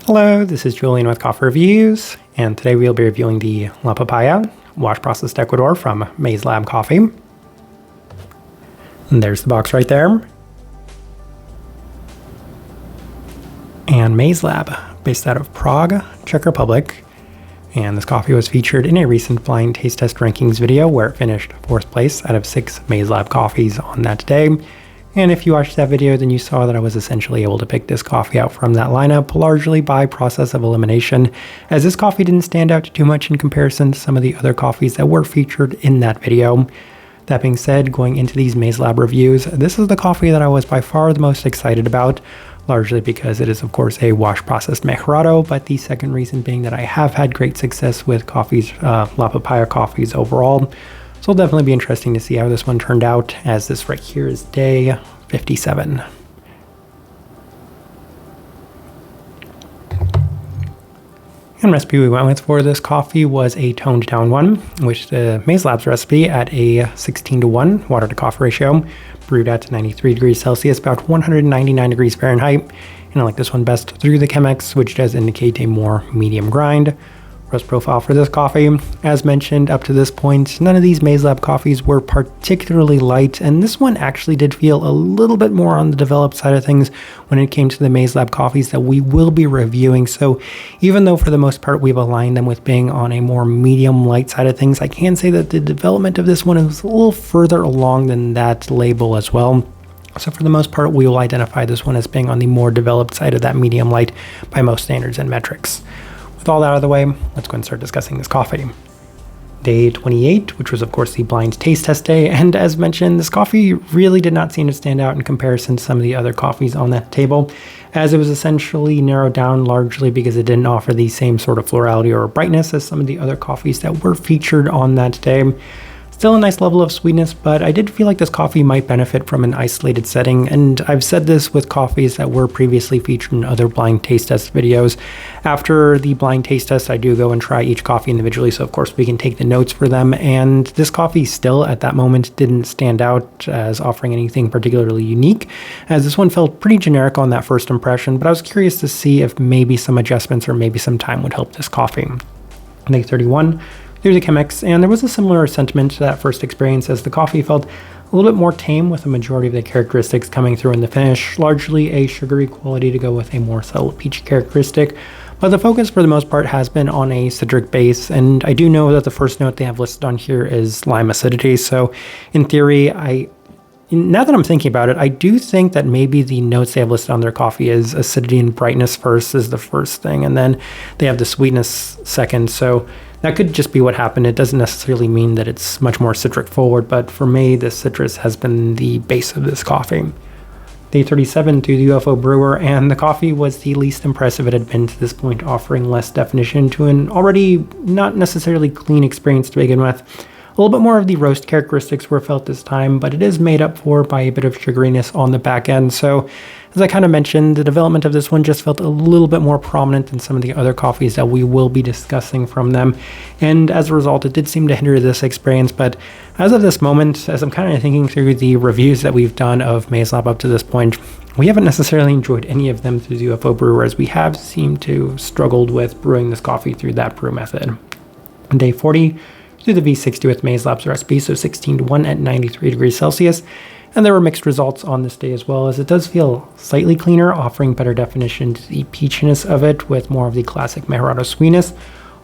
Hello, this is Julian with Coffee Reviews, and today we'll be reviewing the La Papaya wash processed Ecuador from Mazelab Coffee. And there's the box right there. And Mazelab, based out of Prague, Czech Republic. And this coffee was featured in a recent blind taste test rankings video where it finished 4th place out of 6 Mazelab coffees on that day. And if you watched that video, then you saw that I was essentially able to pick this coffee out from that lineup largely by process of elimination, as this coffee didn't stand out too much in comparison to some of the other coffees that were featured in that video. That being said, going into these Mazelab reviews, this is the coffee that I was by far the most excited about, largely because it is of course a wash processed mejorado, but the second reason being that I have had great success with coffees, La Papaya coffees overall. So it'll definitely be interesting to see how this one turned out, as this right here is day 57. And recipe we went with for this coffee was a toned down one, which the Mazelab's recipe at a 16:1 water to coffee ratio, brewed at 93 degrees Celsius, about 199 degrees Fahrenheit. And I like this one best through the Chemex, which does indicate a more medium grind. Roast profile for this coffee, as mentioned up to this point, none of these Mazelab coffees were particularly light, and this one actually did feel a little bit more on the developed side of things when it came to the Mazelab coffees that we will be reviewing. So even though for the most part we've aligned them with being on a more medium light side of things, I can say that the development of this one is a little further along than that label as well. So for the most part, we will identify this one as being on the more developed side of that medium light by most standards and metrics. With all that out of the way, let's go and start discussing this coffee. Day 28, which was of course the blind taste test day, and as mentioned, this coffee really did not seem to stand out in comparison to some of the other coffees on that table, as it was essentially narrowed down largely because it didn't offer the same sort of florality or brightness as some of the other coffees that were featured on that day. Still a nice level of sweetness, but I did feel like this coffee might benefit from an isolated setting, and I've said this with coffees that were previously featured in other blind taste test videos. After the blind taste test, I do go and try each coffee individually, so of course we can take the notes for them, and this coffee still at that moment didn't stand out as offering anything particularly unique, as this one felt pretty generic on that first impression, but I was curious to see if maybe some adjustments or maybe some time would help this coffee. Day 31. Through the Chemex, and there was a similar sentiment to that first experience, as the coffee felt a little bit more tame with a majority of the characteristics coming through in the finish, largely a sugary quality to go with a more subtle peachy characteristic, but the focus for the most part has been on a citric base, and I do know that the first note they have listed on here is lime acidity, so in theory, now that I'm thinking about it, I do think that maybe the notes they have listed on their coffee is acidity and brightness first is the first thing, and then they have the sweetness second, so that could just be what happened. It doesn't necessarily mean that it's much more citric forward, but for me, the citrus has been the base of this coffee. Day 37 through the UFO brewer, and the coffee was the least impressive it had been to this point, offering less definition to an already not necessarily clean experience to begin with. A little bit more of the roast characteristics were felt this time, but it is made up for by a bit of sugariness on the back end. So as I kind of mentioned, the development of this one just felt a little bit more prominent than some of the other coffees that we will be discussing from them. And as a result, it did seem to hinder this experience. But as of this moment, as I'm kind of thinking through the reviews that we've done of Mazelab up to this point, we haven't necessarily enjoyed any of them through the UFO brewer, as we have seemed to struggled with brewing this coffee through that brew method. On day 40, through the V60 with Mazelab's recipe, so 16:1 at 93 degrees Celsius. And there were mixed results on this day as well, as it does feel slightly cleaner, offering better definition to the peachiness of it with more of the classic mejorado sweetness,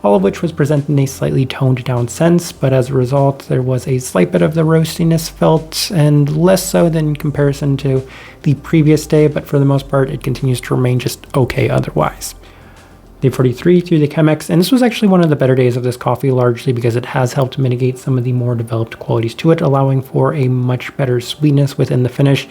all of which was presented in a slightly toned down sense, but as a result, there was a slight bit of the roastiness felt, and less so than in comparison to the previous day, but for the most part, it continues to remain just okay otherwise. Day 43 through the Chemex, and this was actually one of the better days of this coffee, largely because it has helped mitigate some of the more developed qualities to it, allowing for a much better sweetness within the finish.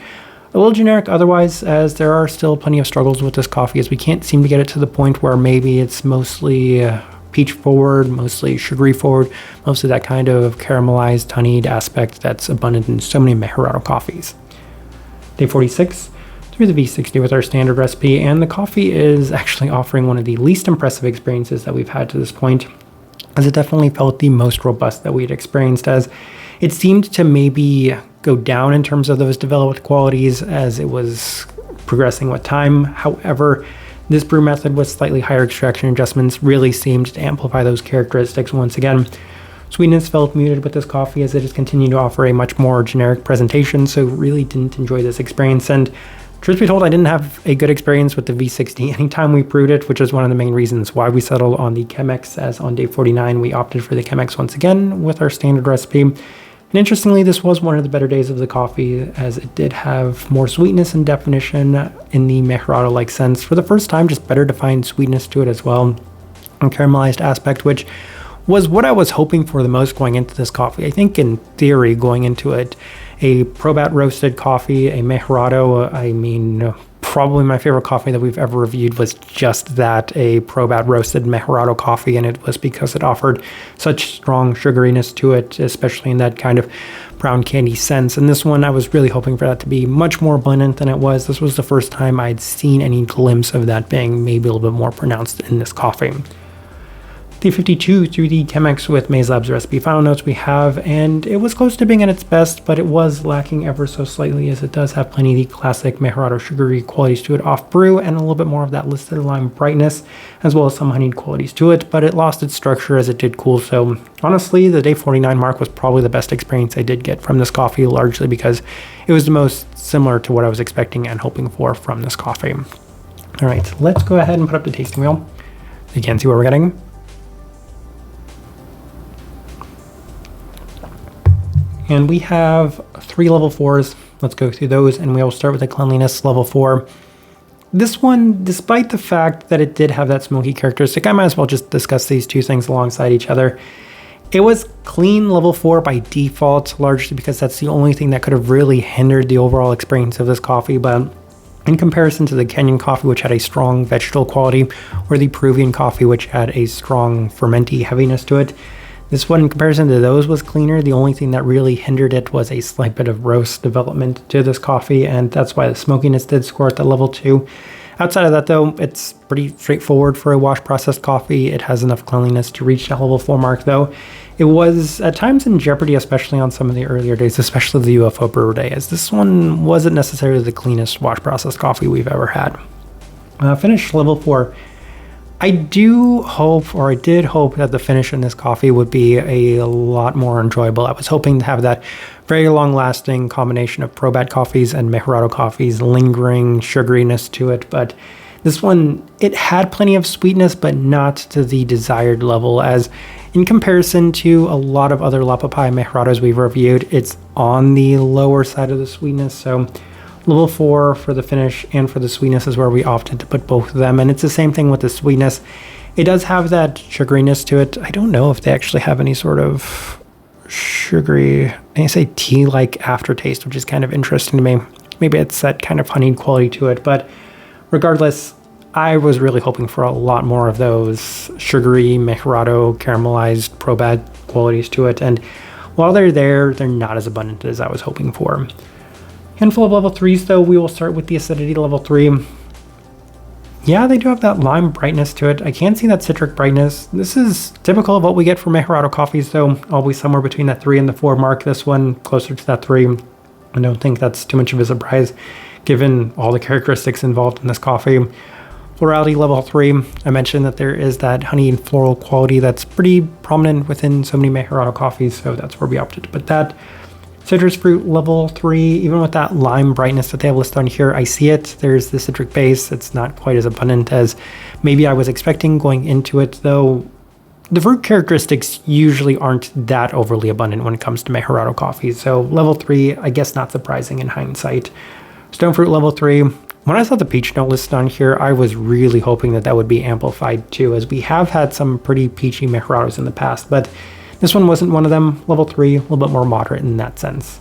A little generic otherwise, as there are still plenty of struggles with this coffee, as we can't seem to get it to the point where maybe it's mostly peach forward, mostly sugary forward, mostly that kind of caramelized, honeyed aspect that's abundant in so many mejorado coffees. Day 46. Through the V60 with our standard recipe, and the coffee is actually offering one of the least impressive experiences that we've had to this point, as it definitely felt the most robust that we'd experienced, as it seemed to maybe go down in terms of those developed qualities as it was progressing with time. However, This brew method with slightly higher extraction adjustments really seemed to amplify those characteristics once again. Sweetness felt muted with this coffee as it has continued to offer a much more generic presentation, so really didn't enjoy this experience. And truth be told, I didn't have a good experience with the V60 anytime we brewed it, which is one of the main reasons why we settled on the Chemex, as on day 49 we opted for the Chemex once again with our standard recipe. And interestingly, this was one of the better days of the coffee, as it did have more sweetness and definition in the Mejorado-like sense. For the first time, just better defined sweetness to it as well, and caramelized aspect, which was what I was hoping for the most going into this coffee. I think in theory, going into it, a Probat roasted coffee, a Mejorado, I mean, probably my favorite coffee that we've ever reviewed was just that, a Probat roasted Mejorado coffee, and it was because it offered such strong sugariness to it, especially in that kind of brown candy sense. And this one, I was really hoping for that to be much more abundant than it was. This was the first time I'd seen any glimpse of that being maybe a little bit more pronounced in this coffee. The 52 through the Chemex with Mazelab's recipe final notes we have, and it was close to being at its best, but it was lacking ever so slightly, as it does have plenty of the classic Mejorado sugary qualities to it off brew, and a little bit more of that listed lime brightness, as well as some honeyed qualities to it, but it lost its structure as it did cool. So honestly, the day 49 mark was probably the best experience I did get from this coffee, largely because it was the most similar to what I was expecting and hoping for from this coffee. All right, let's go ahead and put up the tasting wheel so you can see what we're getting. And we have 3 level 4s. Let's go through those, and we will start with the cleanliness level 4. This one, despite the fact that it did have that smoky characteristic, I might as well just discuss these two things alongside each other. It was clean level 4 by default, largely because that's the only thing that could have really hindered the overall experience of this coffee. But in comparison to the Kenyan coffee, which had a strong vegetal quality, or the Peruvian coffee, which had a strong fermenty heaviness to it, this one, in comparison to those, was cleaner. The only thing that really hindered it was a slight bit of roast development to this coffee, and that's why the smokiness did score at the level 2. Outside of that, though, it's pretty straightforward for a wash-processed coffee. It has enough cleanliness to reach the level 4 mark, though. It was at times in jeopardy, especially on some of the earlier days, especially the UFO Brewer Day, as this one wasn't necessarily the cleanest wash-processed coffee we've ever had. Finish level 4. I did hope that the finish in this coffee would be a lot more enjoyable. I was hoping to have that very long-lasting combination of Probat coffees and Mejorado coffees, lingering sugariness to it, but this one, it had plenty of sweetness, but not to the desired level, as in comparison to a lot of other La Papaya Mejorados we've reviewed, it's on the lower side of the sweetness. So level 4 for the finish and for the sweetness is where we opted to put both of them. And it's the same thing with the sweetness. It does have that sugariness to it. I don't know if they actually have any sort of sugary, I say tea-like aftertaste, which is kind of interesting to me. Maybe it's that kind of honeyed quality to it. But regardless, I was really hoping for a lot more of those sugary, Mejorado, caramelized, Probat qualities to it. And while they're there, they're not as abundant as I was hoping for. Handful of level 3s, though. We will start with the acidity level 3. Yeah, they do have that lime brightness to it. I can see that citric brightness. This is typical of what we get from Mejorado coffees, though. Always somewhere between that 3 and the 4 mark. This one closer to that 3. I don't think that's too much of a surprise, given all the characteristics involved in this coffee. Florality level 3. I mentioned that there is that honey and floral quality that's pretty prominent within so many Mejorado coffees, so that's where we opted to put that. Citrus fruit level 3, even with that lime brightness that they have listed on here, I see it. There's the citric base. It's not quite as abundant as maybe I was expecting going into it, though the fruit characteristics usually aren't that overly abundant when it comes to Mejorado coffees. So level 3, I guess not surprising in hindsight. Stone fruit level 3. When I saw the peach note listed on here, I was really hoping that that would be amplified too, as we have had some pretty peachy Mejorados in the past, but this one wasn't one of them. Level 3, a little bit more moderate in that sense.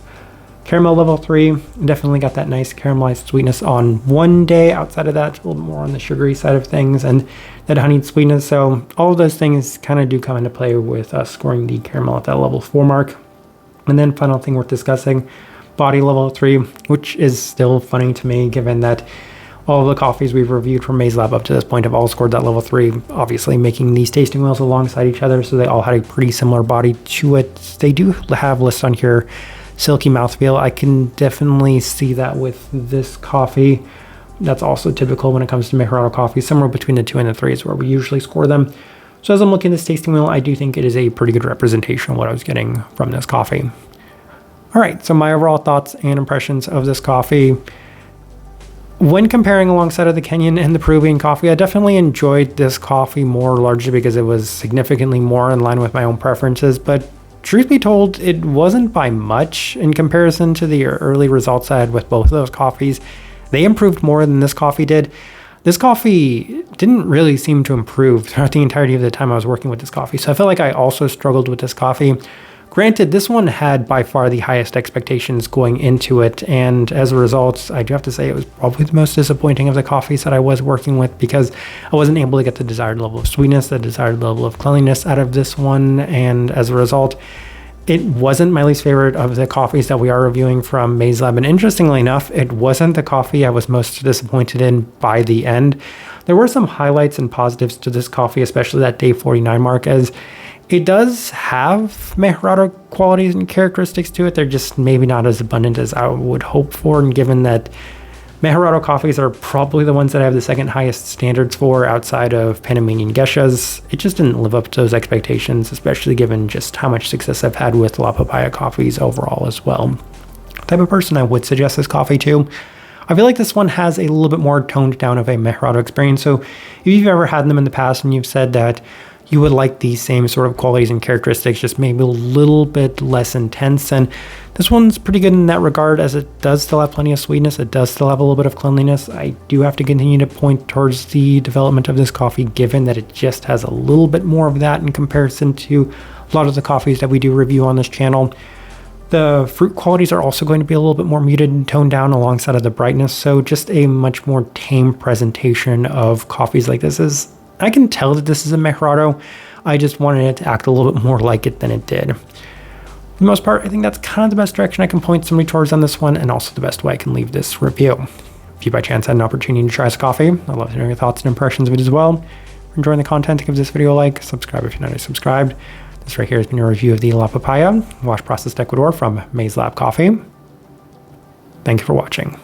Caramel level 3, definitely got that nice caramelized sweetness on one day. Outside of that, a little bit more on the sugary side of things, and that honeyed sweetness. So all of those things kind of do come into play with us scoring the caramel at that level 4 mark. And then final thing worth discussing, body level 3, which is still funny to me given that all of the coffees we've reviewed from Mazelab up to this point have all scored that level 3, obviously making these tasting wheels alongside each other, so they all had a pretty similar body to it. They do have listed on here silky mouthfeel. I can definitely see that with this coffee. That's also typical when it comes to Mejorado coffee. Somewhere between the 2 and the 3 is where we usually score them. So as I'm looking at this tasting wheel, I do think it is a pretty good representation of what I was getting from this coffee. All right, so my overall thoughts and impressions of this coffee. When comparing alongside of the Kenyan and the Peruvian coffee, I definitely enjoyed this coffee more, largely because it was significantly more in line with my own preferences. But truth be told, it wasn't by much in comparison to the early results I had with both of those coffees. They improved more than this coffee did. This coffee didn't really seem to improve throughout the entirety of the time I was working with this coffee. So I feel like I also struggled with this coffee. Granted, this one had by far the highest expectations going into it. And as a result, I do have to say it was probably the most disappointing of the coffees that I was working with, because I wasn't able to get the desired level of sweetness, the desired level of cleanliness out of this one. And as a result, it wasn't my least favorite of the coffees that we are reviewing from Mazelab. And interestingly enough, it wasn't the coffee I was most disappointed in by the end. There were some highlights and positives to this coffee, especially that day 49 mark, as it does have Mejorado qualities and characteristics to it. They're just maybe not as abundant as I would hope for. And given that Mejorado coffees are probably the ones that I have the second highest standards for outside of Panamanian Geishas, it just didn't live up to those expectations, especially given just how much success I've had with La Papaya coffees overall as well. The type of person I would suggest this coffee to. I feel like this one has a little bit more toned down of a Mejorado experience. So if you've ever had them in the past and you've said that you would like these same sort of qualities and characteristics, just maybe a little bit less intense. And this one's pretty good in that regard, as it does still have plenty of sweetness. It does still have a little bit of cleanliness. I do have to continue to point towards the development of this coffee, given that it just has a little bit more of that in comparison to a lot of the coffees that we do review on this channel. The fruit qualities are also going to be a little bit more muted and toned down alongside of the brightness. So just a much more tame presentation of coffees like this is. I can tell that this is a Mejorado. I just wanted it to act a little bit more like it than it did. For the most part, I think that's kind of the best direction I can point somebody towards on this one, and also the best way I can leave this review. If you by chance had an opportunity to try this coffee, I'd love to know your thoughts and impressions of it as well. If you're enjoying the content, give this video a like, subscribe if you're not already subscribed. This right here has been a review of the La Papaya wash processed Ecuador from Mazelab Coffee. Thank you for watching.